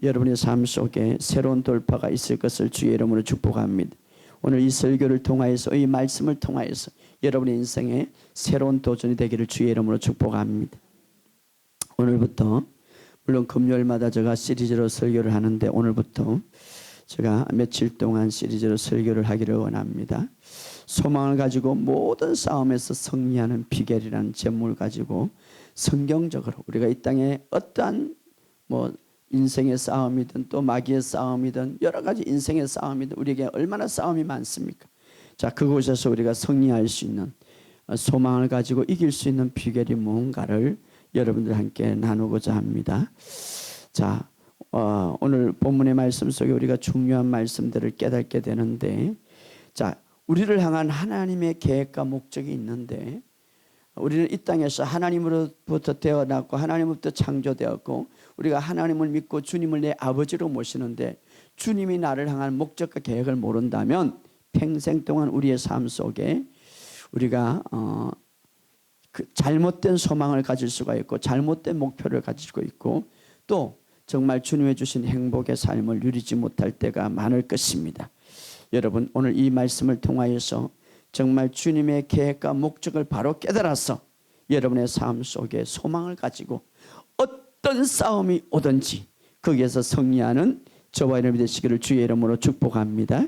여러분의 삶 속에 새로운 돌파가 있을 것을 주의 이름으로 축복합니다. 오늘 이 설교를 통하여서, 이 말씀을 통하여서 여러분의 인생에 새로운 도전이 되기를 주의 이름으로 축복합니다. 오늘부터 물론 금요일마다 제가 시리즈로 설교를 하는데, 오늘부터 제가 며칠 동안 시리즈로 설교를 하기를 원합니다. 소망을 가지고 모든 싸움에서 승리하는 비결이라는 제목을 가지고 성경적으로 우리가 이 땅에 어떠한 인생의 싸움이든 또 마귀의 싸움이든 여러 가지 인생의 싸움이든 우리에게 얼마나 싸움이 많습니까? 자, 그곳에서 우리가 승리할 수 있는, 소망을 가지고 이길 수 있는 비결이 뭔가를 여러분들 함께 나누고자 합니다. 자, 오늘 본문의 말씀 속에 우리가 중요한 말씀들을 깨닫게 되는데, 자, 우리를 향한 하나님의 계획과 목적이 있는데, 우리는 이 땅에서 하나님으로부터 태어났고 하나님으로부터 창조되었고 우리가 하나님을 믿고 주님을 내 아버지로 모시는데, 주님이 나를 향한 목적과 계획을 모른다면 평생 동안 우리의 삶 속에 우리가 잘못된 소망을 가질 수가 있고 잘못된 목표를 가지고 있고 또 정말 주님이 주신 행복의 삶을 누리지 못할 때가 많을 것입니다. 여러분, 오늘 이 말씀을 통하여서 정말 주님의 계획과 목적을 바로 깨달아서 여러분의 삶 속에 소망을 가지고 어떤 싸움이 오든지 거기에서 승리하는 저와 여러분이 되시기를 주의 이름으로 축복합니다.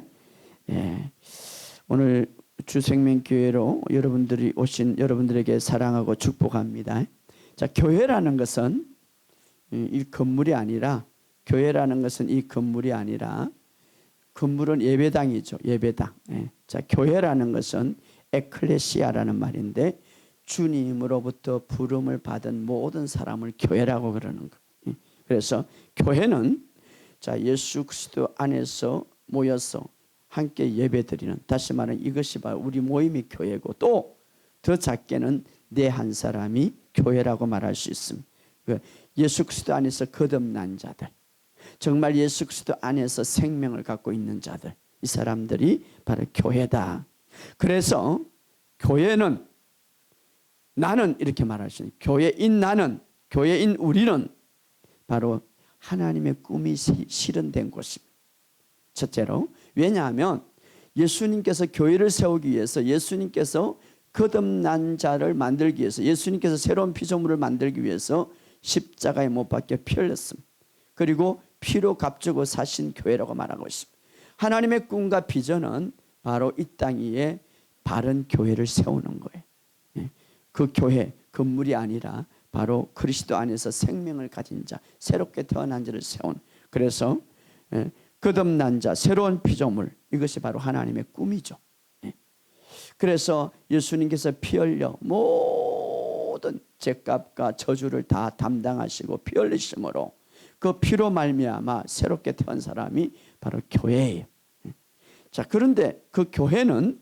오늘 주생명교회로 여러분들이 오신 여러분들에게 사랑하고 축복합니다. 자, 교회라는 것은 이 건물이 아니라, 교회라는 것은 이 건물이 아니라, 건물은 예배당이죠. 예배당. 자, 교회라는 것은 에클레시아라는 말인데 주님으로부터 부름을 받은 모든 사람을 교회라고 그러는 거예요. 그래서 교회는 자, 예수 그리스도 안에서 모여서 함께 예배드리는, 다시 말하면 이것이 바로 우리 모임이 교회고, 또 더 작게는 내 한 사람이 교회라고 말할 수 있습니다. 예수 그리스도 안에서 거듭난 자들, 정말 예수 그리스도 안에서 생명을 갖고 있는 자들, 이 사람들이 바로 교회다. 그래서 교회는, 나는 이렇게 말할 수 있는, 교회인 나는, 교회인 우리는 바로 하나님의 꿈이 실현된 곳입니다. 첫째로, 왜냐하면 예수님께서 교회를 세우기 위해서, 예수님께서 거듭난 자를 만들기 위해서, 예수님께서 새로운 피조물을 만들기 위해서 십자가에 못 박혀 피 흘렸습니다. 그리고 피로 값주고 사신 교회라고 말하고 있습니다. 하나님의 꿈과 비전은 바로 이 땅 위에 바른 교회를 세우는 거예요. 그 교회, 건물이 아니라 바로 그리스도 안에서 생명을 가진 자, 새롭게 태어난 자를 세우는, 그래서 거듭난 자, 새로운 피조물, 이것이 바로 하나님의 꿈이죠. 그래서 예수님께서 피 흘려 모든 죄값과 저주를 다 담당하시고 피 흘리심으로 그 피로 말미암아 새롭게 태어난 사람이 바로 교회예요. 자, 그런데 그 교회는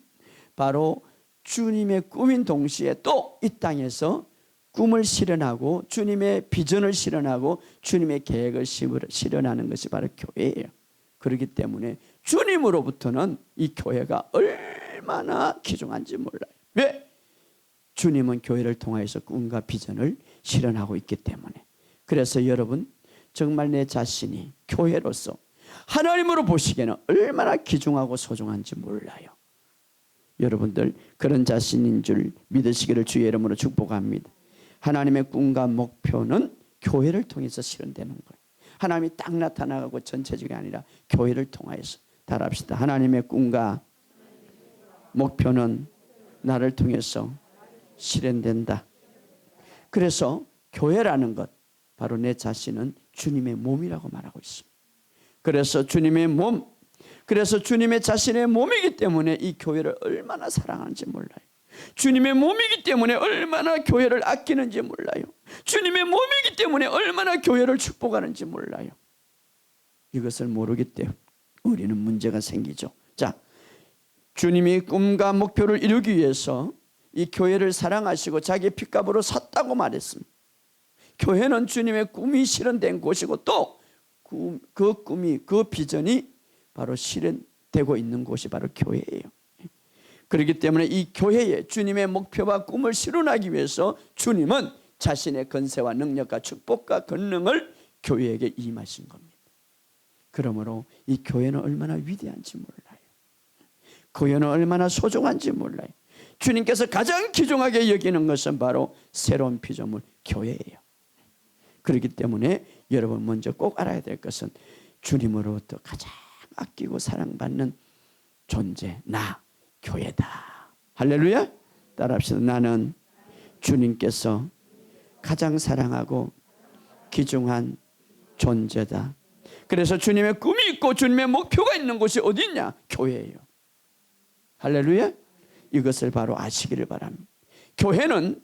바로 주님의 꿈인 동시에 또 이 땅에서 꿈을 실현하고 주님의 비전을 실현하고 주님의 계획을 실현하는 것이 바로 교회예요. 그렇기 때문에 주님으로부터는 이 교회가 얼마나 귀중한지 몰라요. 왜? 주님은 교회를 통해서 꿈과 비전을 실현하고 있기 때문에. 그래서 여러분, 정말 내 자신이 교회로서 하나님으로 보시기에는 얼마나 귀중하고 소중한지 몰라요. 여러분들 그런 자신인 줄 믿으시기를 주의 이름으로 축복합니다. 하나님의 꿈과 목표는 교회를 통해서 실현되는 거예요. 하나님이 딱 나타나고 전체적이 아니라 교회를 통해서. 따라합시다. 하나님의 꿈과 목표는 나를 통해서 실현된다. 그래서 교회라는 것, 바로 내 자신은 주님의 몸이라고 말하고 있습니다. 그래서 주님의 몸, 그래서 주님의 자신의 몸이기 때문에 이 교회를 얼마나 사랑하는지 몰라요. 주님의 몸이기 때문에 얼마나 교회를 아끼는지 몰라요. 주님의 몸이기 때문에 얼마나 교회를 축복하는지 몰라요. 이것을 모르기 때문에 우리는 문제가 생기죠. 자, 주님이 꿈과 목표를 이루기 위해서 이 교회를 사랑하시고 자기 핏값으로 샀다고 말했습니다. 교회는 주님의 꿈이 실현된 곳이고 또 그 꿈이, 그 비전이 바로 실현되고 있는 곳이 바로 교회예요. 그렇기 때문에 이 교회에 주님의 목표와 꿈을 실현하기 위해서 주님은 자신의 권세와 능력과 축복과 권능을 교회에게 임하신 겁니다. 그러므로 이 교회는 얼마나 위대한지 몰라요. 교회는 얼마나 소중한지 몰라요. 주님께서 가장 귀중하게 여기는 것은 바로 새로운 피조물 교회예요. 그렇기 때문에 여러분 먼저 꼭 알아야 될 것은 주님으로부터 가장 아끼고 사랑받는 존재, 나 교회다. 할렐루야. 따라합시다. 나는 주님께서 가장 사랑하고 귀중한 존재다. 그래서 주님의 꿈이 있고 주님의 목표가 있는 곳이 어디 있냐? 교회예요. 할렐루야. 이것을 바로 아시기를 바랍니다. 교회는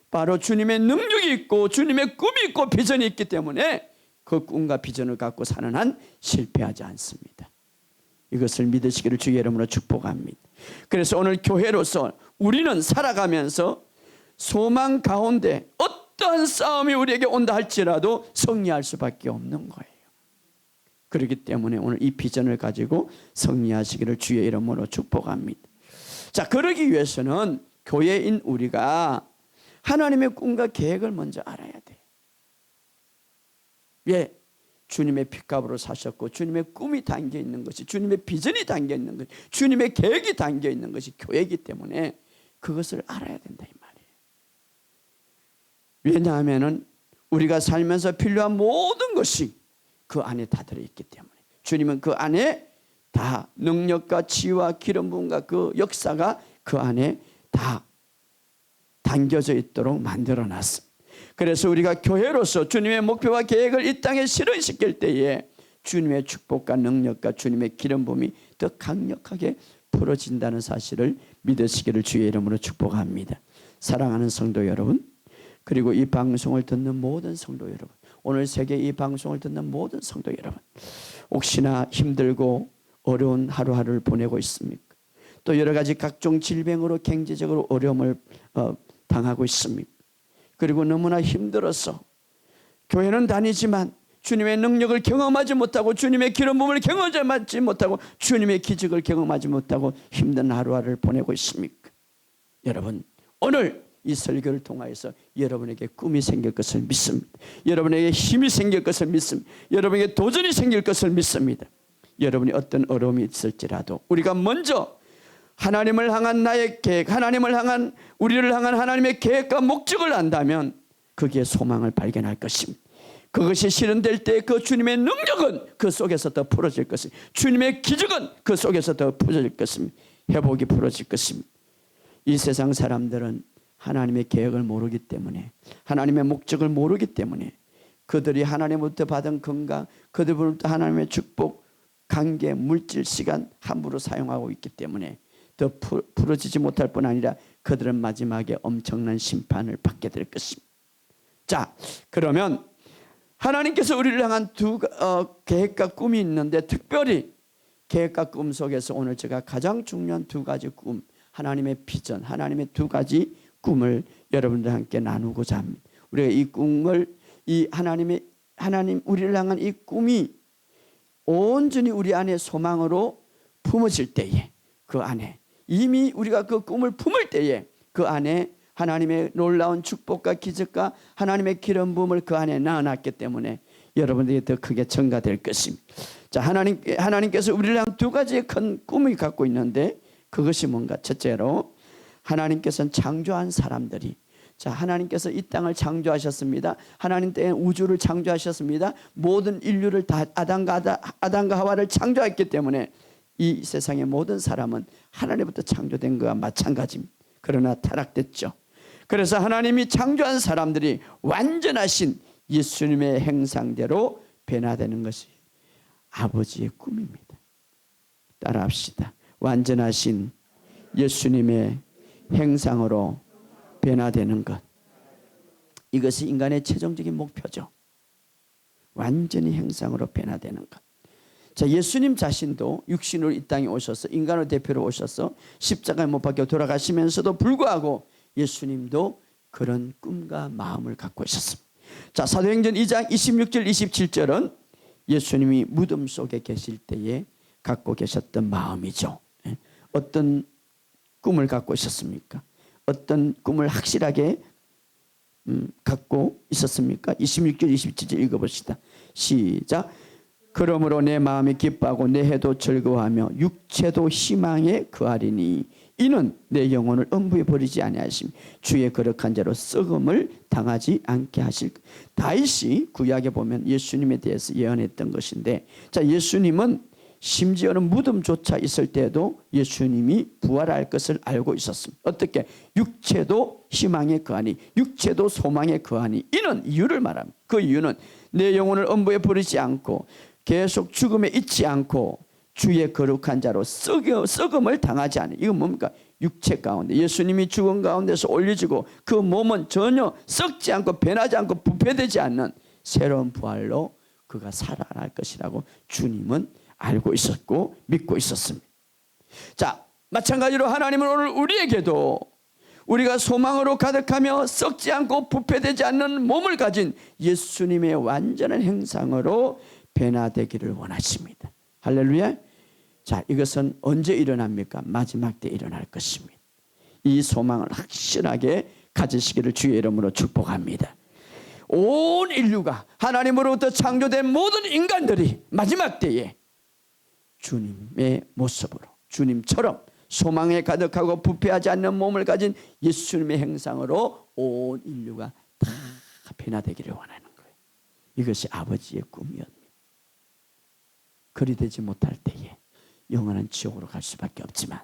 바로 주님의 능력이 있고 주님의 꿈이 있고 비전이 있기 때문에 그 꿈과 비전을 갖고 사는 한 실패하지 않습니다. 이것을 믿으시기를 주의 이름으로 축복합니다. 그래서 오늘 교회로서 우리는 살아가면서 소망 가운데 어떠한 싸움이 우리에게 온다 할지라도 승리할 수밖에 없는 거예요. 그렇기 때문에 오늘 이 비전을 가지고 승리하시기를 주의 이름으로 축복합니다. 자, 그러기 위해서는 교회인 우리가 하나님의 꿈과 계획을 먼저 알아야 돼요. 왜? 주님의 핏값으로 사셨고 주님의 꿈이 담겨 있는 것이, 주님의 비전이 담겨 있는 것이, 주님의 계획이 담겨 있는 것이 교회이기 때문에 그것을 알아야 된다 이 말이에요. 왜냐하면 우리가 살면서 필요한 모든 것이 그 안에 다 들어있기 때문에 주님은 그 안에 다 능력과 지혜와 기름 부음과 그 역사가 그 안에 다 담겨져 있도록 만들어 놨습니다. 그래서 우리가 교회로서 주님의 목표와 계획을 이 땅에 실현시킬 때에 주님의 축복과 능력과 주님의 기름 부음이 더 강력하게 풀어진다는 사실을 믿으시기를 주의 이름으로 축복합니다. 사랑하는 성도 여러분, 그리고 이 방송을 듣는 모든 성도 여러분, 오늘 세계 이 방송을 듣는 모든 성도 여러분, 혹시나 힘들고 어려운 하루하루를 보내고 있습니까? 또 여러 가지 각종 질병으로 경제적으로 어려움을 당하고 있습니까? 그리고 너무나 힘들어서 교회는 다니지만 주님의 능력을 경험하지 못하고 주님의 기름 부음을 경험하지 못하고 주님의 기적을 경험하지 못하고 힘든 하루하루를 보내고 있습니까? 여러분, 오늘 이 설교를 통하여서 여러분에게 꿈이 생길 것을 믿습니다. 여러분에게 힘이 생길 것을 믿습니다. 여러분에게 도전이 생길 것을 믿습니다. 여러분이 어떤 어려움이 있을지라도 우리가 먼저 하나님을 향한 나의 계획, 하나님을 향한, 우리를 향한 하나님의 계획과 목적을 안다면 거기에 소망을 발견할 것입니다. 그것이 실현될 때 그 주님의 능력은 그 속에서 더 풀어질 것입니다. 주님의 기적은 그 속에서 더 풀어질 것입니다. 회복이 풀어질 것입니다. 이 세상 사람들은 하나님의 계획을 모르기 때문에, 하나님의 목적을 모르기 때문에 그들이 하나님부터 받은 건강, 그들부터 하나님의 축복, 관계, 물질, 시간 함부로 사용하고 있기 때문에 더 풀어지지 못할 뿐 아니라 그들은 마지막에 엄청난 심판을 받게 될 것입니다. 자, 그러면 하나님께서 우리를 향한 계획과 꿈이 있는데, 특별히 계획과 꿈 속에서 오늘 제가 가장 중요한 두 가지 꿈, 하나님의 비전, 하나님의 두 가지 꿈을 여러분들과 함께 나누고자 합니다. 우리가 이 꿈을, 하나님 우리를 향한 이 꿈이 온전히 우리 안에 소망으로 품어질 때에, 그 안에 이미 우리가 그 꿈을 품을 때에 그 안에 하나님의 놀라운 축복과 기적과 하나님의 기름 부음을 그 안에 넣어놨기 때문에 여러분들이 더 크게 증가될 것입니다. 자, 하나님께서 우리를 향한 두 가지의 큰 꿈을 갖고 있는데, 그것이 뭔가? 첫째로 하나님께서는 창조한 사람들이, 자, 하나님께서 이 땅을 창조하셨습니다. 하나님 때에 우주를 창조하셨습니다. 모든 인류를 다 아담과 하와를 창조했기 때문에 이 세상의 모든 사람은 하나님부터 창조된 것과 마찬가지입니다. 그러나 타락됐죠. 그래서 하나님이 창조한 사람들이 완전하신 예수님의 형상대로 변화되는 것이 아버지의 꿈입니다. 따라합시다. 완전하신 예수님의 형상으로 변화되는 것, 이것이 인간의 최종적인 목표죠. 완전히 형상으로 변화되는 것. 자, 예수님 자신도 육신으로 이 땅에 오셔서, 인간을 대표로 오셔서 십자가에 못 박혀 돌아가시면서도 불구하고 예수님도 그런 꿈과 마음을 갖고 있었습니다. 자, 사도행전 2장 26절 27절은 예수님이 무덤 속에 계실 때에 갖고 계셨던 마음이죠. 어떤 꿈을 갖고 있었습니까? 어떤 꿈을 확실하게 갖고 있었습니까? 26절 27절 읽어봅시다. 시작. 그러므로 내 마음이 기뻐하고 내 해도 즐거워하며 육체도 희망에 거하리니 이는 내 영혼을 음부에 버리지 아니하심 주의 거룩한 자로 썩음을 당하지 않게 하실. 다윗이 구약에 보면 예수님에 대해서 예언했던 것인데, 자, 예수님은 심지어는 무덤조차 있을 때도 예수님이 부활할 것을 알고 있었습니다. 어떻게? 육체도 희망에 거하니 육체도 소망에 거하니 이는 이유를 말합니다. 그 이유는 내 영혼을 음부에 버리지 않고 계속 죽음에 있지 않고 주의 거룩한 자로 썩음을 당하지 않는. 이건 뭡니까? 육체 가운데 예수님이 죽은 가운데서 올려지고 그 몸은 전혀 썩지 않고 변하지 않고 부패되지 않는 새로운 부활로 그가 살아날 것이라고 주님은 알고 있었고 믿고 있었습니다. 자, 마찬가지로 하나님은 오늘 우리에게도 우리가 소망으로 가득하며 썩지 않고 부패되지 않는 몸을 가진 예수님의 완전한 형상으로 변화되기를 원하십니다. 할렐루야. 자, 이것은 언제 일어납니까? 마지막 때 일어날 것입니다. 이 소망을 확실하게 가지시기를 주의 이름으로 축복합니다. 온 인류가 하나님으로부터 창조된 모든 인간들이 마지막 때에 주님의 모습으로 주님처럼 소망에 가득하고 부패하지 않는 몸을 가진 예수님의 형상으로 온 인류가 다 변화되기를 원하는 거예요. 이것이 아버지의 꿈이었습니다. 그리 되지 못할 때에 영원한 지옥으로 갈 수밖에 없지만,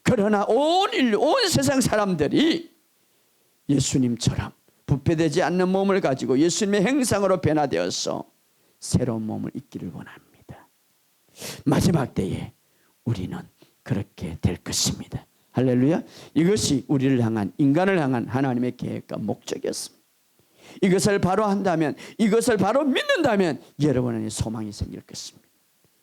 그러나 온 인류, 온 세상 사람들이 예수님처럼 부패되지 않는 몸을 가지고 예수님의 형상으로 변화되어서 새로운 몸을 입기를 원합니다. 마지막 때에 우리는 그렇게 될 것입니다. 할렐루야. 이것이 우리를 향한, 인간을 향한 하나님의 계획과 목적이었습니다. 이것을 바로 한다면, 이것을 바로 믿는다면 여러분에게 소망이 생길 것입니다.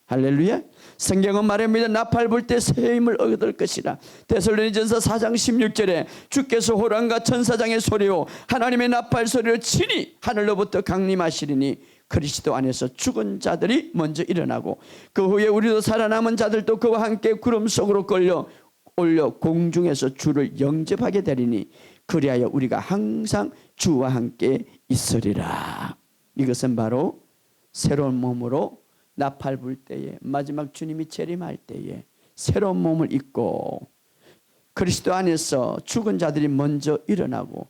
할렐루야. 성경은 말합니다. 나팔 불 때 새 힘을 얻을 것이라. 데살로니전서 4장 16절에 주께서 호랑과 천사장의 소리요 하나님의 나팔 소리로 친히 하늘로부터 강림하시리니 그리스도 안에서 죽은 자들이 먼저 일어나고 그 후에 우리도 살아남은 자들도 그와 함께 구름 속으로 끌려 올려 공중에서 주를 영접하게 되리니 그리하여 우리가 항상 주와 함께 있으리라. 이것은 바로 새로운 몸으로 나팔 불 때에, 마지막 주님이 재림할 때에 새로운 몸을 입고 그리스도 안에서 죽은 자들이 먼저 일어나고,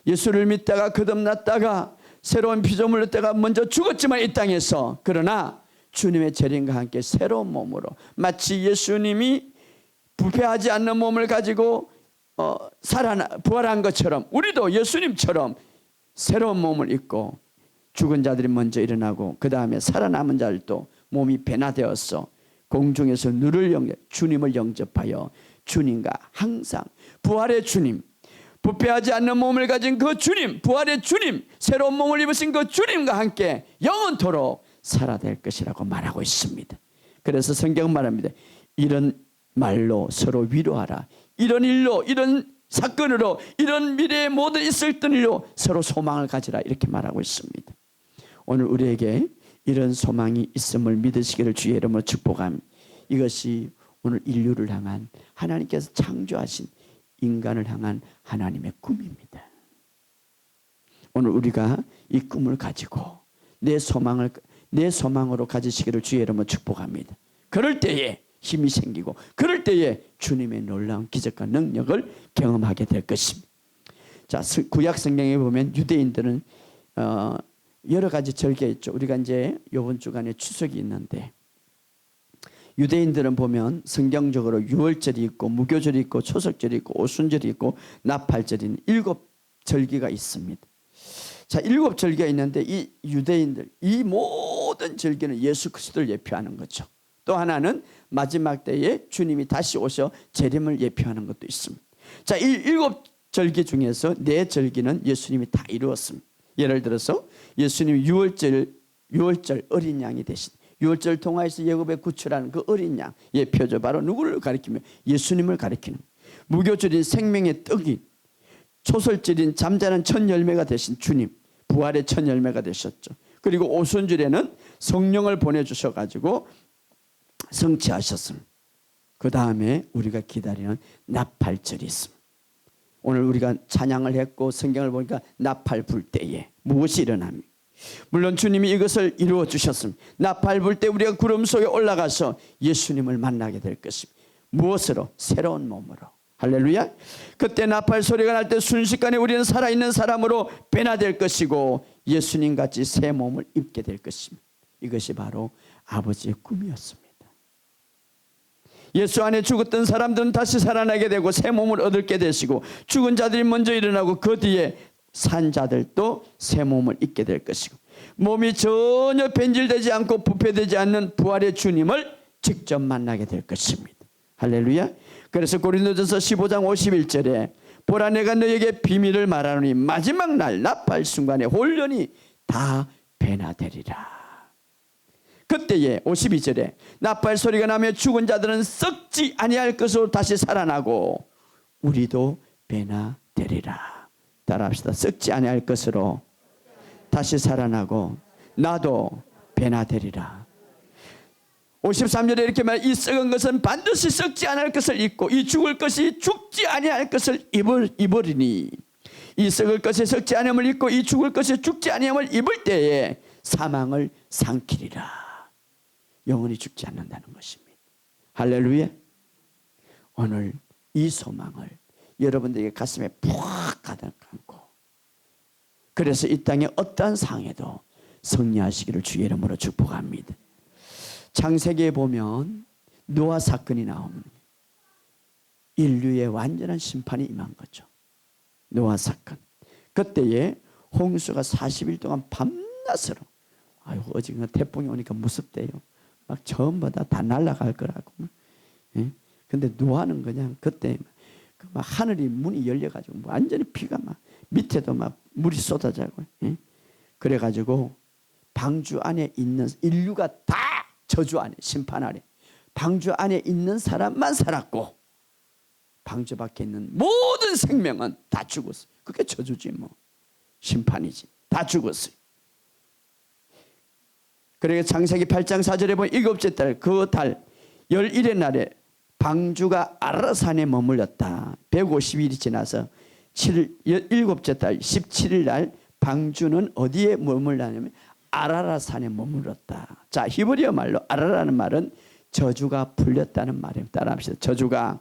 예수를 믿다가 거듭났다가 새로운 피조물로 했다가 먼저 죽었지만 이 땅에서, 그러나 주님의 재림과 함께 새로운 몸으로, 마치 예수님이 부패하지 않는 몸을 가지고 부활한 것처럼 우리도 예수님처럼 새로운 몸을 입고 죽은 자들이 먼저 일어나고 그 다음에 살아남은 자들도 몸이 변화되어서 공중에서 주님을 영접하여 주님과 항상, 부활의 주님, 부패하지 않는 몸을 가진 그 주님, 부활의 주님, 새로운 몸을 입으신 그 주님과 함께 영원토록 살아될 것이라고 말하고 있습니다. 그래서 성경은 말합니다. 이런 말로 서로 위로하라. 이런 일로, 이런 사건으로, 이런 미래의 모든 있을 일로 서로 소망을 가지라, 이렇게 말하고 있습니다. 오늘 우리에게 이런 소망이 있음을 믿으시기를 주의 이름으로 축복합니다. 이것이 오늘 인류를 향한, 하나님께서 창조하신 인간을 향한 하나님의 꿈입니다. 오늘 우리가 이 꿈을 가지고 내 소망으로 가지시기를 주의 이름으로 축복합니다. 그럴 때에 힘이 생기고, 그럴 때에 주님의 놀라운 기적과 능력을 경험하게 될 것입니다. 자, 구약 성경에 보면 유대인들은 여러 가지 절기가 있죠. 우리가 이제 이번 주간에 추석이 있는데, 유대인들은 보면 성경적으로 유월절이 있고 무교절이 있고 초석절이 있고 오순절이 있고 나팔절이 7절기가 있습니다. 자, 7절기가 있는데 이 유대인들, 이 모든 절기는 예수 그리스도를 예표하는 거죠. 또 하나는 마지막 때에 주님이 다시 오셔 재림을 예표하는 것도 있습니다. 자, 이 7절기 중에서 4절기는 예수님이 다 이루었습니다. 예를 들어서 예수님이 유월절 어린 양이 되신, 유월절 동화에서 애굽에 구출하는 그 어린 양 예표죠. 바로 누구를 가리키며 예수님을 가리키는, 무교절인 생명의 떡인, 초설절인 잠자는 첫 열매가 되신 주님, 부활의 첫 열매가 되셨죠. 그리고 오순절에는 성령을 보내주셔가지고 성취하셨습니다. 그 다음에 우리가 기다리는 나팔절이 있습니다. 오늘 우리가 찬양을 했고 성경을 보니까 나팔 불 때에 무엇이 일어납니까? 물론 주님이 이것을 이루어 주셨습니다. 나팔 불 때 우리가 구름 속에 올라가서 예수님을 만나게 될 것입니다. 무엇으로? 새로운 몸으로. 할렐루야. 그때 나팔 소리가 날 때 순식간에 우리는 살아있는 사람으로 변화될 것이고 예수님같이 새 몸을 입게 될 것입니다. 이것이 바로 아버지의 꿈이었습니다. 예수 안에 죽었던 사람들은 다시 살아나게 되고 새 몸을 얻게 되시고 죽은 자들이 먼저 일어나고 그 뒤에 산 자들도 새 몸을 입게 될 것이고 몸이 전혀 변질되지 않고 부패되지 않는 부활의 주님을 직접 만나게 될 것입니다. 할렐루야. 그래서 고린도전서 15장 51절에 보라 내가 너에게 비밀을 말하노니 마지막 날 나팔 순간에 홀연히 다 변화되리라. 그때에 52절에 나팔 소리가 나며 죽은 자들은 썩지 아니할 것으로 다시 살아나고 우리도 변화되리라. 따라합시다. 썩지 아니할 것으로 다시 살아나고 나도 변화되리라. 53절에 이렇게 말해 이 썩은 것은 반드시 썩지 아니할 것을 입고 이 죽을 것이 죽지 아니할 것을 입으리니 이 썩을 것이 썩지 아니함을 입고 이 죽을 것이 죽지 아니함을 입을 때에 사망을 삼키리라. 영원히 죽지 않는다는 것입니다. 할렐루야. 오늘 이 소망을 여러분들에게 가슴에 푹 가득 안고 그래서 이 땅의 어떠한 상황에도 승리하시기를 주의 이름으로 축복합니다. 창세기에 보면 노아 사건이 나오면 인류의 완전한 심판이 임한 거죠. 노아 사건. 그때에 홍수가 40일 동안 밤낮으로 어지간한 태풍이 오니까 무섭대요. 막 전부 다 날아갈 거라고. 예? 근데 노아는 그냥 그때 막 하늘이 문이 열려가지고 완전히 비가 막 밑에도 막 물이 쏟아져고. 예? 그래가지고 방주 안에 있는 인류가 다 저주 안에 심판 아래 방주 안에 있는 사람만 살았고 방주 밖에 있는 모든 생명은 다 죽었어요. 그게 저주지 뭐. 심판이지. 다 죽었어요. 그래서 창세기 8장 4절에 보면 일곱째 달 그 달 11의 날에 방주가 아라산에 머물렀다. 150일이 지나서 일곱째 달 17일 날 방주는 어디에 머물렀냐면 아라라산에 머물렀다. 자, 히브리어 말로 아라라는 말은 저주가 풀렸다는 말이에요. 따라합시다. 저주가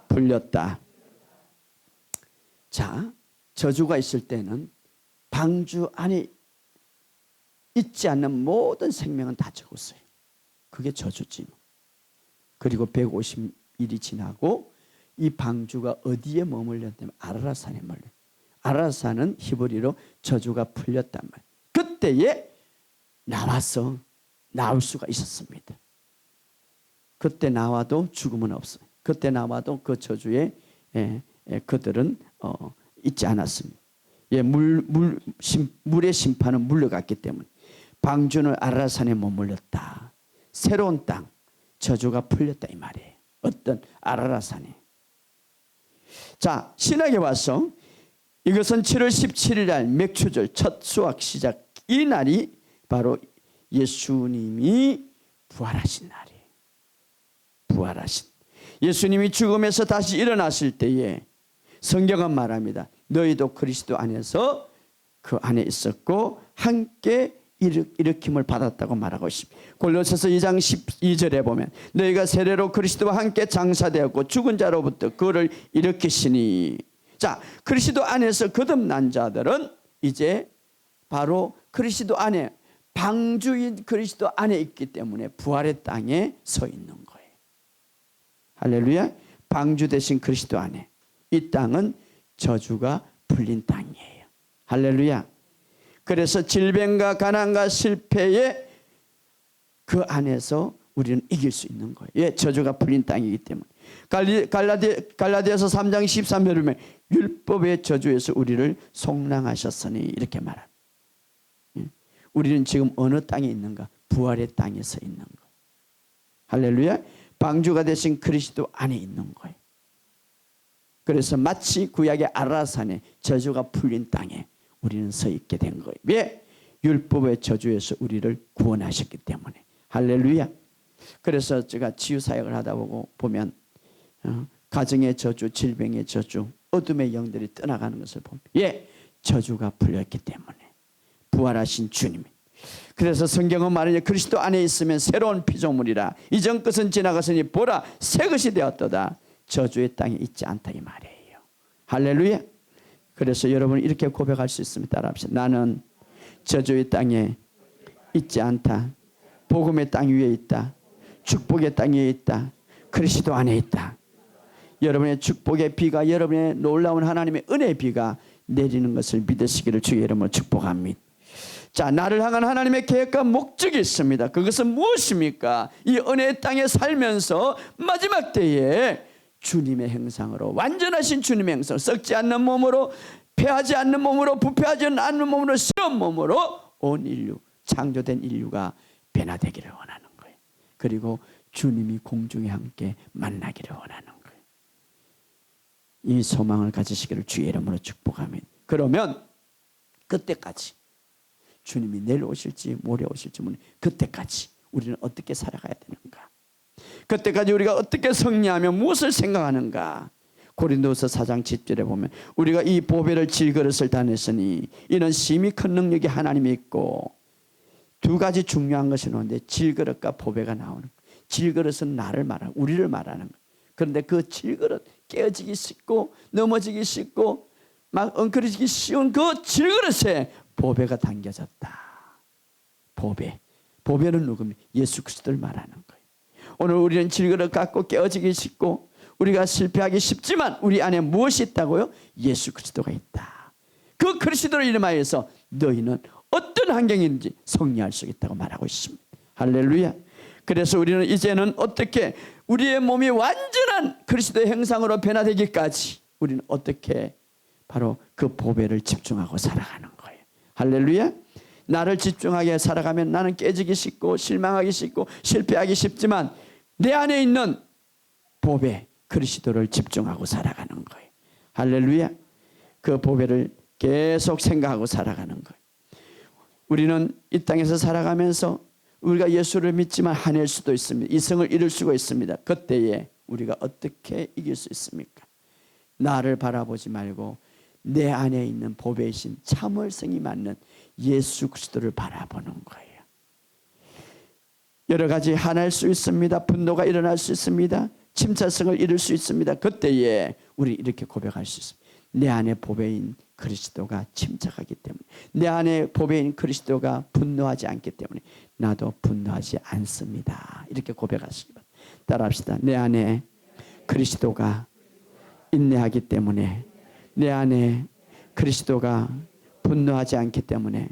풀렸다. 자, 저주가 있을 때는 방주 안에 있지 않는 모든 생명은 다 죽었어요. 그게 저주지. 그리고 150일이 지나고 이 방주가 어디에 머물렀냐면 아라라산에 머물러. 아라라산은 히브리로 저주가 풀렸단 말이에요. 그때에 나와서 나올 수가 있었습니다. 그때 나와도 죽음은 없어요. 그때 나와도 그 저주에 그들은 있지 않았습니다. 물의 심판은 물러갔기 때문에 방주는 아라산에 머물렀다. 새로운 땅 저주가 풀렸다 이 말이에요. 어떤 아라라산에. 자, 신학에 와서 이것은 7월 17일 날 맥추절 첫 수확 시작 이 날이 바로 예수님이 부활하신 날이에요. 부활하신 예수님이 죽음에서 다시 일어났을 때에 성경은 말합니다. 너희도 그리스도 안에서 그 안에 있었고 함께 일으킴을 받았다고 말하고 있습니다. 골로새서 2장 12절에 보면 너희가 세례로 그리스도와 함께 장사되었고 죽은 자로부터 그를 일으키시니. 자, 그리스도 안에서 거듭난 자들은 이제 바로 그리스도 안에 방주인 그리스도 안에 있기 때문에 부활의 땅에 서 있는 거예요. 할렐루야. 방주 대신 그리스도 안에. 이 땅은 저주가 풀린 땅이에요. 할렐루야. 그래서 질병과 가난과 실패에 그 안에서 우리는 이길 수 있는 거예요. 예, 저주가 풀린 땅이기 때문에. 갈라디아서 3장 13절에 보면 율법의 저주에서 우리를 속량하셨으니 이렇게 말합니다. 예. 우리는 지금 어느 땅에 있는가? 부활의 땅에 서 있는 거예요. 할렐루야. 방주가 되신 그리스도 안에 있는 거예요. 그래서 마치 구약의 아라산에 저주가 풀린 땅에 우리는 서 있게 된 거예요. 왜? 율법의 저주에서 우리를 구원하셨기 때문에. 할렐루야. 그래서 제가 치유사역을 하다 보면 가정의 저주, 질병의 저주, 어둠의 영들이 떠나가는 것을 보면 예, 저주가 풀렸기 때문에 부활하신 주님. 그래서 성경은 말하니 그리스도 안에 있으면 새로운 피조물이라. 이전 것은 지나갔으니 보라 새 것이 되었도다. 저주의 땅에 있지 않다 이 말이에요. 할렐루야. 그래서 여러분 이렇게 고백할 수 있습니다. 따라합시다. 나는 저주의 땅에 있지 않다. 복음의 땅 위에 있다. 축복의 땅 위에 있다. 그리스도 안에 있다. 여러분의 축복의 비가, 여러분의 놀라운 하나님의 은혜의 비가 내리는 것을 믿으시기를 주의 이름으로 축복합니다. 자, 나를 향한 하나님의 계획과 목적이 있습니다. 그것은 무엇입니까? 이 은혜의 땅에 살면서 마지막 때에 주님의 형상으로, 완전하신 주님의 형상, 썩지 않는 몸으로, 패하지 않는 몸으로, 부패하지 않는 몸으로, 새로운 몸으로 온 인류, 창조된 인류가 변화되기를 원하는 거예요. 그리고 주님이 공중에 함께 만나기를 원하는 거예요. 이 소망을 가지시기를 주의 이름으로 축복합니다. 그러면 그때까지 주님이 내일 오실지 모레 오실지 모르는 그때까지 우리는 어떻게 살아가야 되는가? 그때까지 우리가 어떻게 승리하며 무엇을 생각하는가? 고린도서 4장 10절에 보면 우리가 이 보배를 질그릇을 다냈으니 이는 심히 큰 능력이 하나님이 있고, 두 가지 중요한 것이 나오는데 질그릇과 보배가 나오는 거예요. 질그릇은 나를 말하는, 우리를 말하는 거예요. 그런데 그 질그릇, 깨어지기 쉽고 넘어지기 쉽고 막 엉클어지기 쉬운 그 질그릇에 보배가 담겨졌다. 보배는 누굽니까? 예수 그리스도를 말하는 거예요. 오늘 우리는 질그릇 갖고 깨어지기 쉽고 우리가 실패하기 쉽지만 우리 안에 무엇이 있다고요? 예수 그리스도가 있다. 그 그리스도를 이름하여서 너희는 어떤 환경인지 승리할 수 있다고 말하고 있습니다. 할렐루야. 그래서 우리는 이제는 어떻게 우리의 몸이 완전한 그리스도의 형상으로 변화되기까지 우리는 어떻게 바로 그 보배를 집중하고 살아가는 거예요. 할렐루야. 나를 집중하게 살아가면 나는 깨지기 쉽고 실망하기 쉽고 실패하기 쉽지만 내 안에 있는 보배 그리스도를 집중하고 살아가는 거예요. 할렐루야. 그 보배를 계속 생각하고 살아가는 거예요. 우리는 이 땅에서 살아가면서 우리가 예수를 믿지만 화낼 수도 있습니다. 이성을 잃을 수가 있습니다. 그때에 우리가 어떻게 이길 수 있습니까? 나를 바라보지 말고 내 안에 있는 보배이신 참을성이 맞는 예수 그리스도를 바라보는 거예요. 여러 가지 화날 수 있습니다. 분노가 일어날 수 있습니다. 침착성을 잃을 수 있습니다. 그때에 우리 이렇게 고백할 수 있습니다. 내 안에 보배인 그리스도가 침착하기 때문에, 내 안에 보배인 그리스도가 분노하지 않기 때문에 나도 분노하지 않습니다. 이렇게 고백하십니다. 따라합시다. 내 안에 그리스도가 인내하기 때문에, 내 안에 그리스도가 분노하지 않기 때문에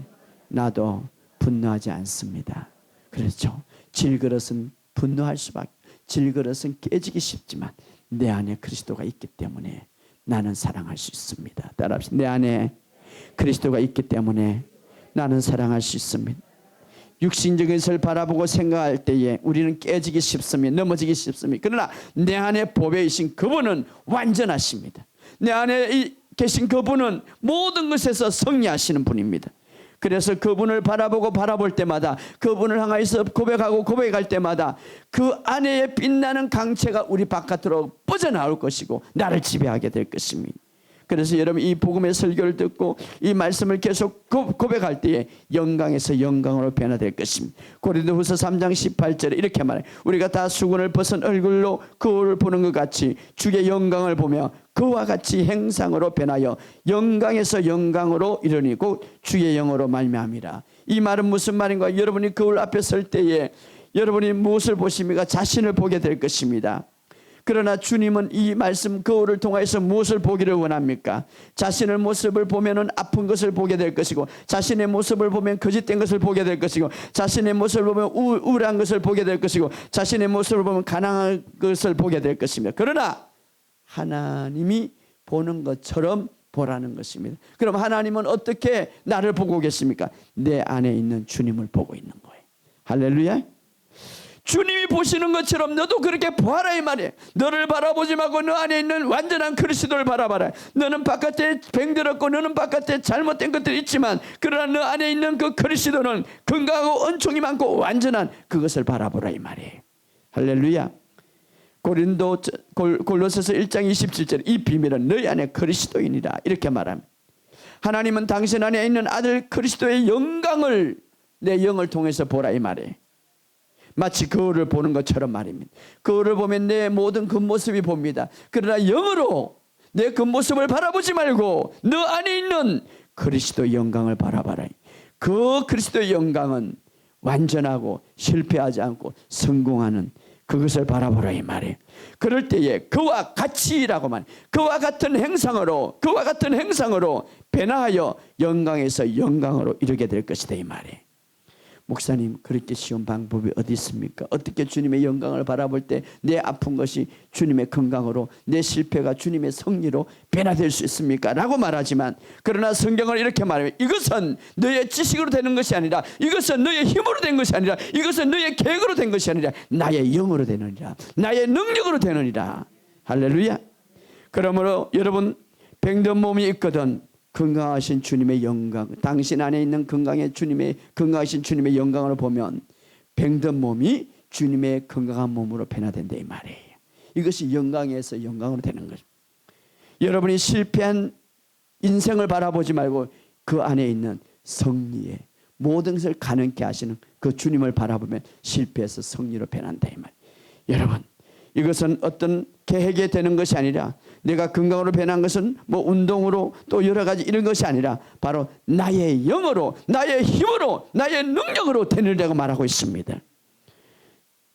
나도 분노하지 않습니다. 그렇죠. 질그릇은 분노할 수밖에, 질그릇은 깨지기 쉽지만 내 안에 그리스도가 있기 때문에 나는 사랑할 수 있습니다. 따라합시다. 내 안에 그리스도가 있기 때문에 나는 사랑할 수 있습니다. 육신적인 것을 바라보고 생각할 때에 우리는 깨지기 쉽습니다. 넘어지기 쉽습니다. 그러나 내 안에 보배이신 그분은 완전하십니다. 내 안에 계신 그분은 모든 것에서 승리하시는 분입니다. 그래서 그분을 바라볼 때마다, 그분을 향해서 고백하고 고백할 때마다 그 안에 빛나는 강체가 우리 바깥으로 뻗어나올 것이고 나를 지배하게 될 것입니다. 그래서 여러분 이 복음의 설교를 듣고 이 말씀을 계속 고백할 때에 영광에서 영광으로 변화될 것입니다. 고린도후서 3장 18절에 이렇게 말해요. 우리가 다 수건을 벗은 얼굴로 거울을 보는 것 같이 주의 영광을 보며 그와 같이 형상으로 변하여 영광에서 영광으로 이르니 곧 주의 영으로 말미암이라. 이 말은 무슨 말인가? 여러분이 거울 앞에 설 때에 여러분이 무엇을 보십니까? 자신을 보게 될 것입니다. 그러나 주님은 이 말씀 거울을 통해서 무엇을 보기를 원합니까? 자신의 모습을 보면 아픈 것을 보게 될 것이고, 자신의 모습을 보면 거짓된 것을 보게 될 것이고, 자신의 모습을 보면 우울한 것을 보게 될 것이고, 자신의 모습을 보면 가난한 것을 보게 될 것입니다. 그러나 하나님이 보는 것처럼 보라는 것입니다. 그럼 하나님은 어떻게 나를 보고 계십니까? 내 안에 있는 주님을 보고 있는 거예요. 할렐루야. 주님이 보시는 것처럼 너도 그렇게 보아라 이 말이에요. 너를 바라보지 말고 너 안에 있는 완전한 그리스도를 바라봐라. 너는 바깥에 병들었고 너는 바깥에 잘못된 것들이 있지만 그러나 너 안에 있는 그 그리스도는 건강하고 은총이 많고 완전한 그것을 바라보라 이 말이에요. 할렐루야. 골로새서 1장 27절 이 비밀은 너희 안에 그리스도인이라 이렇게 말합니다. 하나님은 당신 안에 있는 아들 그리스도의 영광을 내 영을 통해서 보라 이 말이에요. 마치 거울을 보는 것처럼 말입니다. 거울을 보면 내 모든 겉모습이 봅니다. 그러나 영으로 내 겉모습을 바라보지 말고 너 안에 있는 그리스도의 영광을 바라봐라. 그 그리스도의 영광은 완전하고 실패하지 않고 성공하는 그것을 바라보라 이 말이에요. 그럴 때에 그와 같이라고만, 그와 같은 행상으로 변화하여 영광에서 영광으로 이르게 될 것이다 이 말이에요. 목사님, 그렇게 쉬운 방법이 어디 있습니까? 어떻게 주님의 영광을 바라볼 때 내 아픈 것이 주님의 건강으로, 내 실패가 주님의 승리로 변화될 수 있습니까? 라고 말하지만, 그러나 성경을 이렇게 말해요. 이것은 너의 지식으로 되는 것이 아니라, 이것은 너의 힘으로 된 것이 아니라, 이것은 너의 계획으로 된 것이 아니라 나의 영으로 되느니라, 나의 능력으로 되느니라. 할렐루야. 그러므로 여러분, 병든 몸이 있거든 건강하신 주님의 영광, 당신 안에 있는 건강하신 주님의 영광을 보면 병든 몸이 주님의 건강한 몸으로 변화된다 이 말이에요. 이것이 영광에서 영광으로 되는 거죠. 여러분이 실패한 인생을 바라보지 말고 그 안에 있는 승리의 모든 것을 가능케 하시는 그 주님을 바라보면 실패해서 승리로 변한다 이 말이에요. 여러분, 이것은 어떤 계획에 되는 것이 아니라, 내가 건강으로 변한 것은 뭐 운동으로 또 여러 가지 이런 것이 아니라 바로 나의 영으로, 나의 힘으로, 나의 능력으로 되느라고 말하고 있습니다.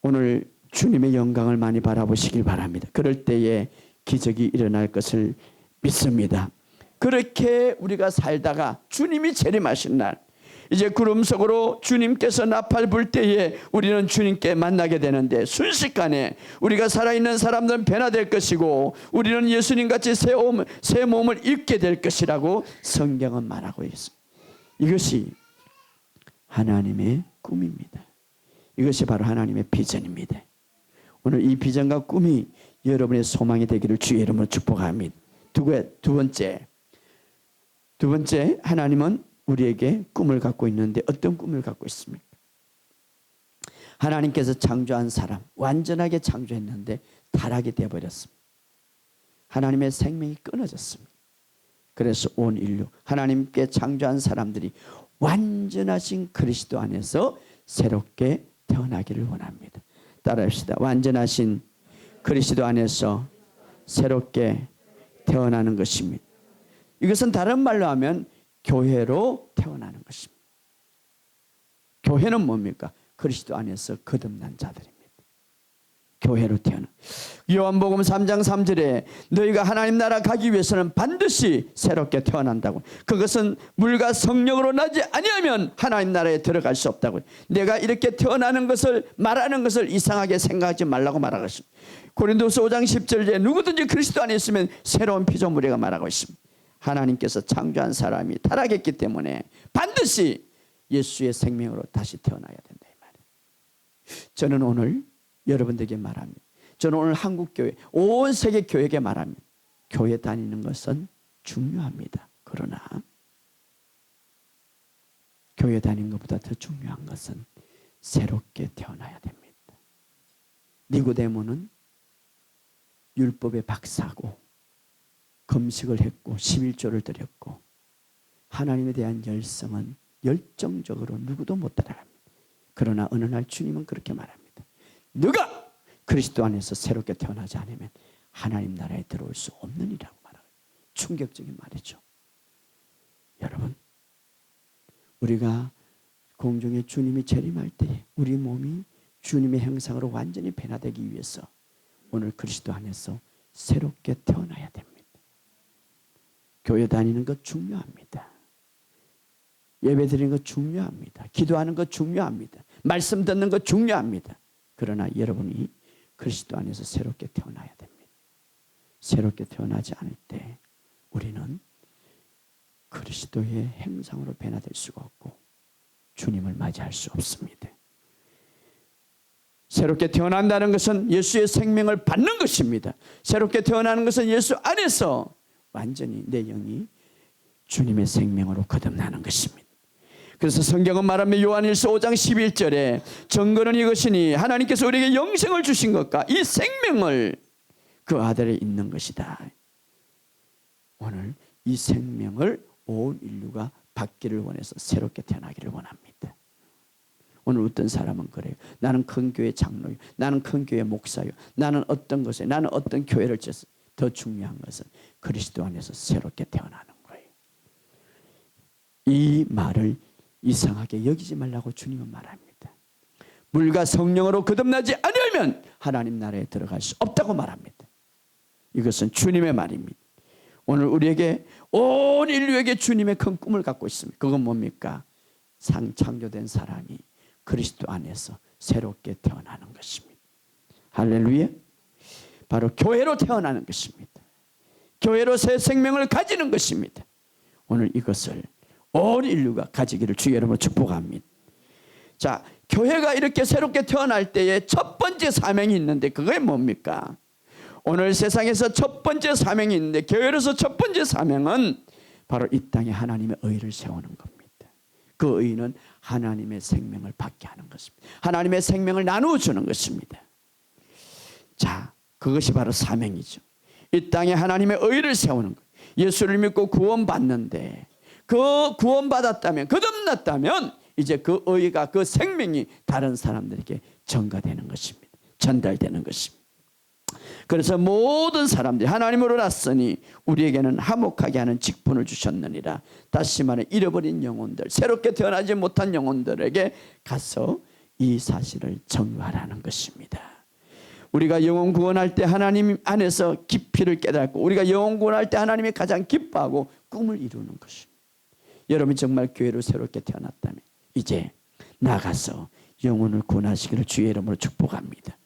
오늘 주님의 영광을 많이 바라보시길 바랍니다. 그럴 때에 기적이 일어날 것을 믿습니다. 그렇게 우리가 살다가 주님이 재림하신 날, 이제 구름 속으로 주님께서 나팔 불 때에 우리는 주님께 만나게 되는데, 순식간에 우리가 살아있는 사람들은 변화될 것이고 우리는 예수님같이 새 몸을 입게 될 것이라고 성경은 말하고 있습니다. 이것이 하나님의 꿈입니다. 이것이 바로 하나님의 비전입니다. 오늘 이 비전과 꿈이 여러분의 소망이 되기를 주의 이름으로 축복합니다. 두 번째, 하나님은 우리에게 꿈을 갖고 있는데 어떤 꿈을 갖고 있습니까? 하나님께서 창조한 사람, 완전하게 창조했는데 타락이 되어버렸습니다. 하나님의 생명이 끊어졌습니다. 그래서 온 인류, 하나님께 창조한 사람들이 완전하신 그리스도 안에서 새롭게 태어나기를 원합니다. 따라합시다. 완전하신 그리스도 안에서 새롭게 태어나는 것입니다. 이것은 다른 말로 하면 교회로 태어나는 것입니다. 교회는 뭡니까? 그리스도 안에서 거듭난 자들입니다. 교회로 태어나. 요한복음 3장 3절에 너희가 하나님 나라 가기 위해서는 반드시 새롭게 태어난다고. 그것은 물과 성령으로 나지 아니하면 하나님 나라에 들어갈 수 없다고. 내가 이렇게 태어나는 것을 말하는 것을 이상하게 생각하지 말라고 말하고 있습니다. 고린도서 5장 10절에 누구든지 그리스도 안에 있으면 새로운 피조물이라고 말하고 있습니다. 하나님께서 창조한 사람이 타락했기 때문에 반드시 예수의 생명으로 다시 태어나야 된다 이 말이에요. 저는 오늘 여러분들에게 말합니다. 저는 오늘 한국교회, 온 세계 교회에게 말합니다. 교회 다니는 것은 중요합니다. 그러나 교회 다니는 것보다 더 중요한 것은 새롭게 태어나야 됩니다. 니고데모는 율법의 박사고 금식을 했고 11조를 드렸고 하나님에 대한 열성은 열정적으로 누구도 못 따라갑니다. 그러나 어느 날 주님은 그렇게 말합니다. 너가 그리스도 안에서 새롭게 태어나지 않으면 하나님 나라에 들어올 수 없느니라고 말합니다. 충격적인 말이죠. 여러분, 우리가 공중에 주님이 재림할 때에 우리 몸이 주님의 형상으로 완전히 변화되기 위해서 오늘 그리스도 안에서 새롭게 태어나야 됩니다. 교회 다니는 것 중요합니다. 예배 드리는 것 중요합니다. 기도하는 것 중요합니다. 말씀 듣는 것 중요합니다. 그러나 여러분이 그리스도 안에서 새롭게 태어나야 됩니다. 새롭게 태어나지 않을 때 우리는 그리스도의 형상으로 변화될 수가 없고 주님을 맞이할 수 없습니다. 새롭게 태어난다는 것은 예수의 생명을 받는 것입니다. 새롭게 태어나는 것은 예수 안에서 완전히 내 영이 주님의 생명으로 거듭나는 것입니다. 그래서 성경은 말하면 요한일서 5장 11절에 증거는 이것이니 하나님께서 우리에게 영생을 주신 것과 이 생명을 그 아들에 있는 것이다. 오늘 이 생명을 온 인류가 받기를 원해서 새롭게 태어나기를 원합니다. 오늘 어떤 사람은 그래요. 나는 큰 교회 장로요, 나는 큰 교회 목사요, 나는 어떤 것에, 나는 어떤 교회를 졌어. 더 중요한 것은 그리스도 안에서 새롭게 태어나는 거예요. 이 말을 이상하게 여기지 말라고 주님은 말합니다. 물과 성령으로 거듭나지 않으면 하나님 나라에 들어갈 수 없다고 말합니다. 이것은 주님의 말입니다. 오늘 우리에게, 온 인류에게 주님의 큰 꿈을 갖고 있습니다. 그건 뭡니까? 창조된 사람이 그리스도 안에서 새롭게 태어나는 것입니다. 할렐루야. 바로 교회로 태어나는 것입니다. 교회로 새 생명을 가지는 것입니다. 오늘 이것을 온 인류가 가지기를 주의 이름으로 축복합니다. 자, 교회가 이렇게 새롭게 태어날 때에 첫 번째 사명이 있는데 그게 뭡니까? 오늘 세상에서 첫 번째 사명이 있는데 교회로서 첫 번째 사명은 바로 이 땅에 하나님의 의를 세우는 겁니다. 그 의는 하나님의 생명을 받게 하는 것입니다. 하나님의 생명을 나누어 주는 것입니다. 자, 그것이 바로 사명이죠. 이 땅에 하나님의 의를 세우는 것. 예수를 믿고 구원받는데 그 구원받았다면, 거듭났다면 이제 그 의가, 그 생명이 다른 사람들에게 전가되는 것입니다. 전달되는 것입니다. 그래서 모든 사람들이 하나님으로 났으니 우리에게는 화목하게 하는 직분을 주셨느니라. 다시 말해 잃어버린 영혼들, 새롭게 태어나지 못한 영혼들에게 가서 이 사실을 전가하라는 것입니다. 우리가 영혼 구원할 때 하나님 안에서 깊이를 깨닫고, 우리가 영혼 구원할 때 하나님이 가장 기뻐하고 꿈을 이루는 것입니다. 여러분이 정말 교회로 새롭게 태어났다면 이제 나가서 영혼을 구원하시기를 주의 이름으로 축복합니다.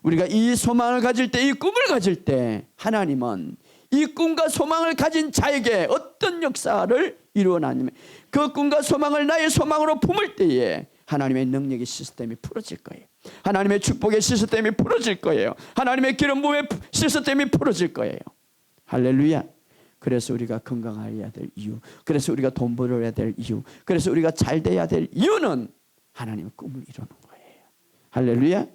우리가 이 소망을 가질 때, 이 꿈을 가질 때 하나님은 이 꿈과 소망을 가진 자에게 어떤 역사를 이루어나냐면, 그 꿈과 소망을 나의 소망으로 품을 때에 하나님의 능력의 시스템이 풀어질 거예요. 하나님의 축복의 시스템이 풀어질 거예요. 하나님의 기름 부음의 시스템이 풀어질 거예요. 할렐루야. 그래서 우리가 건강해야 될 이유, 그래서 우리가 돈 벌어야 될 이유, 그래서 우리가 잘 돼야 될 이유는 하나님의 꿈을 이루는 거예요. 할렐루야.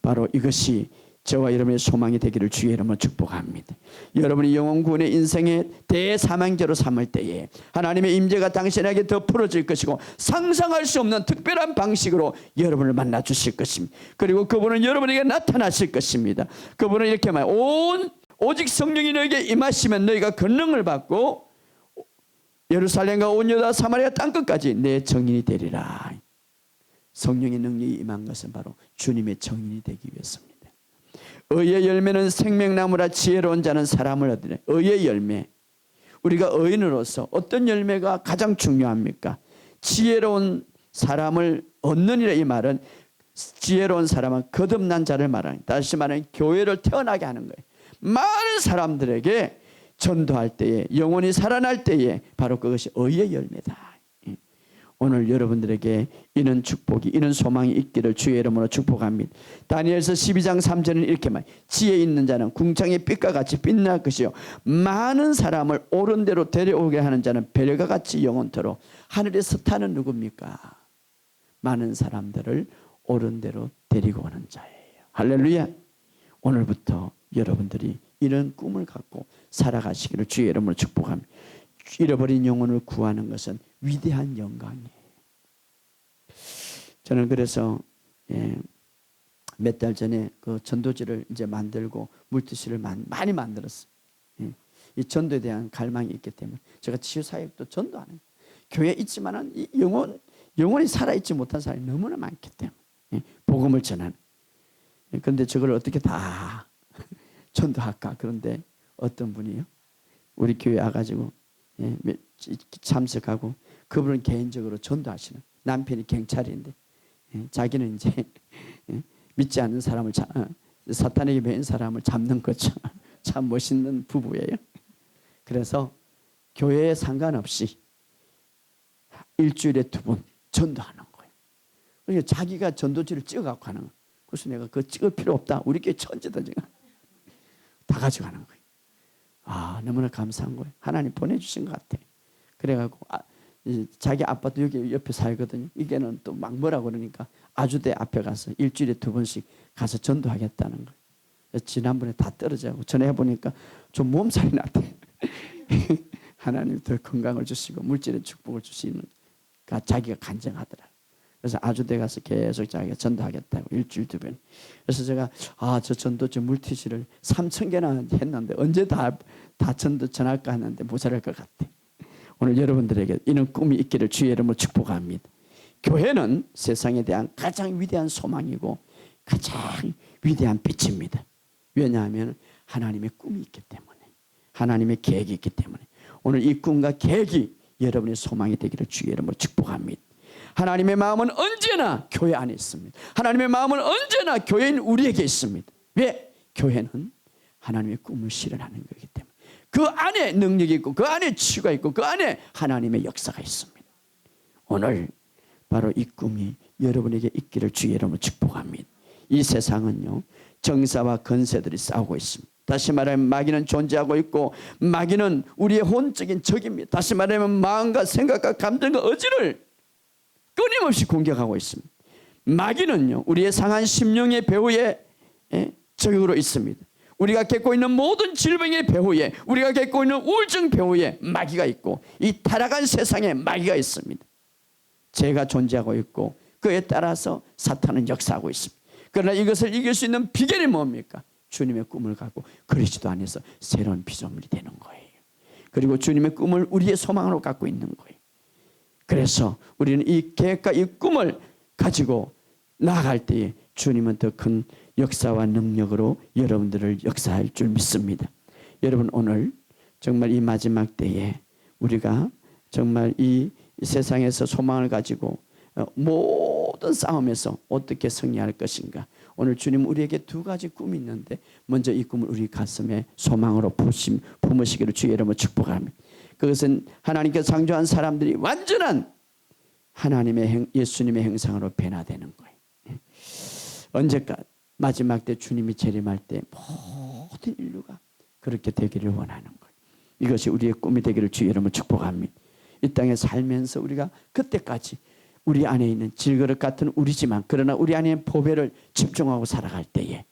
바로 이것이 저와 여러분의 소망이 되기를 주의 이름으로 축복합니다. 여러분이 영혼 구원의 인생의 대사명제로 삼을 때에 하나님의 임재가 당신에게 더 풀어질 것이고, 상상할 수 없는 특별한 방식으로 여러분을 만나 주실 것입니다. 그리고 그분은 여러분에게 나타나실 것입니다. 그분은 이렇게 말해요. 오직 성령이 너에게 임하시면 너희가 권능을 받고 예루살렘과 온 유다 사마리아 땅끝까지 내 증인이 되리라. 성령의 능력이 임한 것은 바로 주님의 증인이 되기 위해서입니다. 의의 열매는 생명나무라 지혜로운 자는 사람을 얻으래. 의의 열매. 우리가 의인으로서 어떤 열매가 가장 중요합니까? 지혜로운 사람을 얻느니라. 이 말은 지혜로운 사람은 거듭난 자를 말하는, 다시 말하면 교회를 태어나게 하는 거예요. 많은 사람들에게 전도할 때에, 영혼이 살아날 때에 바로 그것이 의의 열매다. 오늘 여러분들에게 이런 축복이, 이런 소망이 있기를 주의 이름으로 축복합니다. 다니엘서 12장 3절은 이렇게 말해요. 지혜 있는 자는 궁창의 빛과 같이 빛날 것이요 많은 사람을 옳은 대로 데려오게 하는 자는 별과 같이 영원토록. 하늘의 스타는 누굽니까? 많은 사람들을 옳은 대로 데리고 오는 자예요. 할렐루야. 오늘부터 여러분들이 이런 꿈을 갖고 살아가시기를 주의 이름으로 축복합니다. 잃어버린 영혼을 구하는 것은 위대한 영광이에요. 저는 그래서 몇 달 전에 그 전도지를 이제 만들고 물티슈를 많이 만들었어요. 이 전도에 대한 갈망이 있기 때문에 제가 치유사역도 전도하는 거예요. 교회에 있지만은 이 영혼이 살아있지 못한 사람이 너무나 많기 때문에 복음을 전하는. 그런데 저걸 어떻게 다 전도할까? 그런데 어떤 분이요, 우리 교회 와가지고 참석하고, 그분은 개인적으로 전도하시는, 남편이 경찰인데 자기는 이제 믿지 않는 사람을 사탄에게 매인 사람을 잡는 거죠. 참 멋있는 부부예요. 그래서 교회에 상관없이 일주일에 2번 전도하는 거예요. 그러니까 자기가 전도지를 찍어갖고 하는 거예요. 그래서 내가 그거 찍을 필요 없다, 우리 교회 천지다 지금 다 가져가는 거예요. 아, 너무나 감사한 거예요. 하나님 보내주신 것 같아. 그래갖고 자기 아빠도 여기 옆에 살거든요. 이게는 또 막 뭐라 그러니까 아주대 앞에 가서 일주일에 2번씩 가서 전도하겠다는 거예요. 지난번에 다 떨어져고 전화해보니까 좀 몸살이 났대. 하나님 더 건강을 주시고 물질의 축복을 주시는 자기가 간증하더라. 그래서 아주대 가서 계속 자기가 전도하겠다고 일주일 2번. 그래서 제가 저 전도 저 물티슈를 3,000개나 했는데 언제 다 전도 전할까 하는데 모자랄 것 같아. 오늘 여러분들에게 이런 꿈이 있기를 주의 이름으로 축복합니다. 교회는 세상에 대한 가장 위대한 소망이고 가장 위대한 빛입니다. 왜냐하면 하나님의 꿈이 있기 때문에, 하나님의 계획이 있기 때문에. 오늘 이 꿈과 계획이 여러분의 소망이 되기를 주의 이름으로 축복합니다. 하나님의 마음은 언제나 교회 안에 있습니다. 하나님의 마음은 언제나 교회인 우리에게 있습니다. 왜? 교회는 하나님의 꿈을 실현하는 거기 때문에. 그 안에 능력이 있고 그 안에 치유가 있고 그 안에 하나님의 역사가 있습니다. 오늘 바로 이 꿈이 여러분에게 있기를 주의 이름으로 축복합니다. 이 세상은요, 정사와 권세들이 싸우고 있습니다. 다시 말하면 마귀는 존재하고 있고 마귀는 우리의 혼적인 적입니다. 다시 말하면 마음과 생각과 감정과 의지를 끊임없이 공격하고 있습니다. 마귀는요, 우리의 상한 심령의 배후에 적으로 있습니다. 우리가 겪고 있는 모든 질병의 배후에, 우리가 겪고 있는 우울증 배후에 마귀가 있고 이 타락한 세상에 마귀가 있습니다. 죄가 존재하고 있고 그에 따라서 사탄은 역사하고 있습니다. 그러나 이것을 이길 수 있는 비결이 뭡니까? 주님의 꿈을 갖고 그리스도 안에서 새로운 피조물이 되는 거예요. 그리고 주님의 꿈을 우리의 소망으로 갖고 있는 거예요. 그래서 우리는 이 계획과 이 꿈을 가지고 나아갈 때에 주님은 더 큰 역사와 능력으로 여러분들을 역사할 줄 믿습니다. 여러분, 오늘 정말 이 마지막 때에 우리가 정말 이 세상에서 소망을 가지고 모든 싸움에서 어떻게 승리할 것인가. 오늘 주님 우리에게 2가지 꿈이 있는데 먼저 이 꿈을 우리 가슴에 소망으로 품으시기를 주의 이름으로 축복합니다. 그것은 하나님께서 창조한 사람들이 완전한 하나님의 예수님의 형상으로 변화되는 거예요. 언제까지? 마지막 때 주님이 재림할 때 모든 인류가 그렇게 되기를 원하는 거예요. 이것이 우리의 꿈이 되기를 주의 이름으로 축복합니다. 이 땅에 살면서 우리가 그때까지 우리 안에 있는 질그릇 같은 우리지만 그러나 우리 안에 보배를 집중하고 살아갈 때에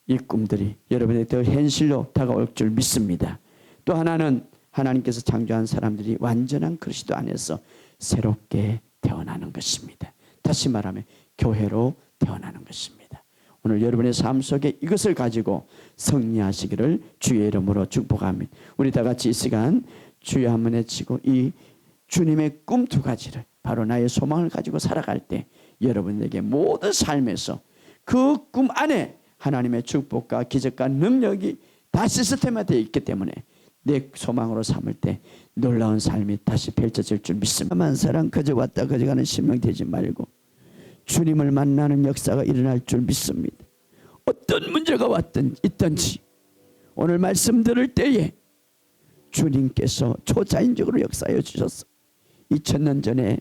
이 꿈들이 여러분에게 더 현실로 다가올 줄 믿습니다. 또 하나는 하나님께서 창조한 사람들이 완전한 그리스도 안에서 새롭게 태어나는 것입니다. 다시 말하면 교회로 태어나는 것입니다. 오늘 여러분의 삶 속에 이것을 가지고 승리하시기를 주의 이름으로 축복합니다. 우리 다 같이 이 시간 주여 한번 외치고 이 주님의 꿈 2가지를 바로 나의 소망을 가지고 살아갈 때 여러분에게 모든 삶에서 그 꿈 안에 하나님의 축복과 기적과 능력이 다 시스템화되어 있기 때문에 내 소망으로 삼을 때 놀라운 삶이 다시 펼쳐질 줄 믿습니다. 한 사람 그저 왔다 그저 가는 신명 되지 말고 주님을 만나는 역사가 일어날 줄 믿습니다. 어떤 문제가 왔든 있든지 오늘 말씀 들을 때에 주님께서 초자연적으로 역사해 주셨어. 2000년 전에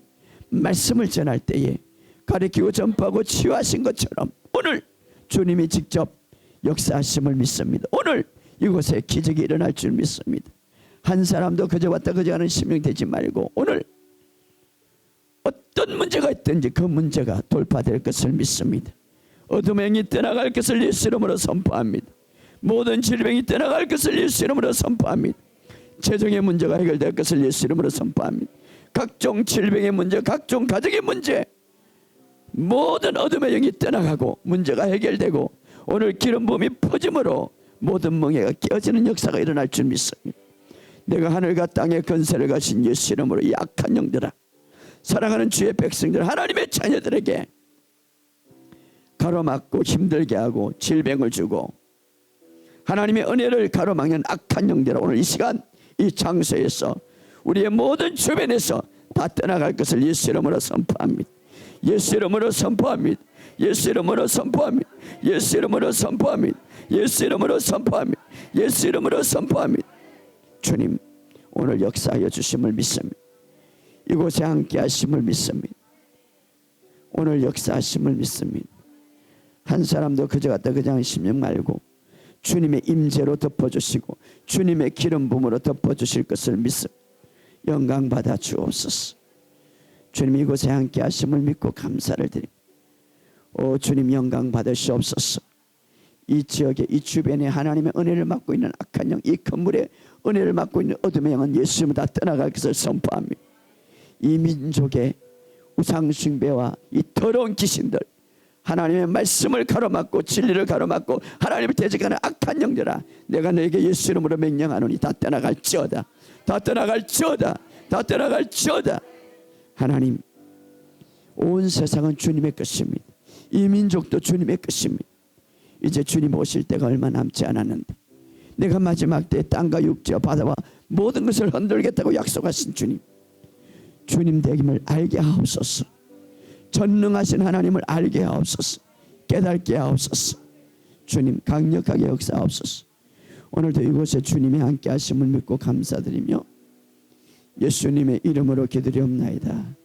말씀을 전할 때에 가르치고 전파하고 치유하신 것처럼 오늘 주님이 직접 역사하심을 믿습니다. 오늘 이곳에 기적이 일어날 줄 믿습니다. 한 사람도 그저 왔다 그저 가는 신명 되지 말고 오늘 어떤 문제가 있든지 그 문제가 돌파될 것을 믿습니다. 어둠의 영이 떠나갈 것을 예수 이름으로 선포합니다. 모든 질병이 떠나갈 것을 예수 이름으로 선포합니다. 재정의 문제가 해결될 것을 예수 이름으로 선포합니다. 각종 질병의 문제, 각종 가정의 문제, 모든 어둠의 영이 떠나가고 문제가 해결되고 오늘 기름 부음이 퍼짐으로 모든 멍에가 깨어지는 역사가 일어날 줄 믿습니다. 내가 하늘과 땅의 권세를 가진 예수 이름으로 약한 영들아, 사랑하는 주의 백성들, 하나님의 자녀들에게 가로막고 힘들게 하고 질병을 주고 하나님의 은혜를 가로막는 악한 영들아, 오늘 이 시간 이 장소에서 우리의 모든 주변에서 다 떠나갈 것을 예수 이름으로 선포합니다. 예수 이름으로 선포합니다. 예수 이름으로 선포합니다. 예수 이름으로 선포합니다. 예수 이름으로 선포합니다. 예수 이름으로 선포합니다. 주님 오늘 역사하여 주심을 믿습니다. 이곳에 함께 하심을 믿습니다. 오늘 역사하심을 믿습니다. 한 사람도 그저 갔다 그냥 심령 말고 주님의 임재로 덮어주시고 주님의 기름 부음으로 덮어주실 것을 믿습니다. 영광 받아 주옵소서. 주님 이곳에 함께 하심을 믿고 감사를 드립니다. 오 주님 영광 받으시옵소서. 이 지역에 이 주변에 하나님의 은혜를 맡고 있는 악한 영, 이 건물에 은혜를 맡고 있는 어둠의 영은 예수님을 다 떠나갈 것을 선포합니다. 이 민족의 우상 숭배와 이 더러운 귀신들, 하나님의 말씀을 가로막고 진리를 가로막고 하나님을 대적하는 악한 영들아, 내가 너에게 예수 이름으로 명령하노니 다 떠나갈지어다. 다 떠나갈지어다. 다 떠나갈지어다. 하나님, 온 세상은 주님의 것입니다. 이 민족도 주님의 것입니다. 이제 주님 오실 때가 얼마 남지 않았는데 내가 마지막 때에 땅과 육지와 바다와 모든 것을 흔들겠다고 약속하신 주님, 주님 되김을 알게 하옵소서. 전능하신 하나님을 알게 하옵소서. 깨닫게 하옵소서. 주님 강력하게 역사하옵소서. 오늘도 이곳에 주님이 함께 하심을 믿고 감사드리며 예수님의 이름으로 기도리옵나이다.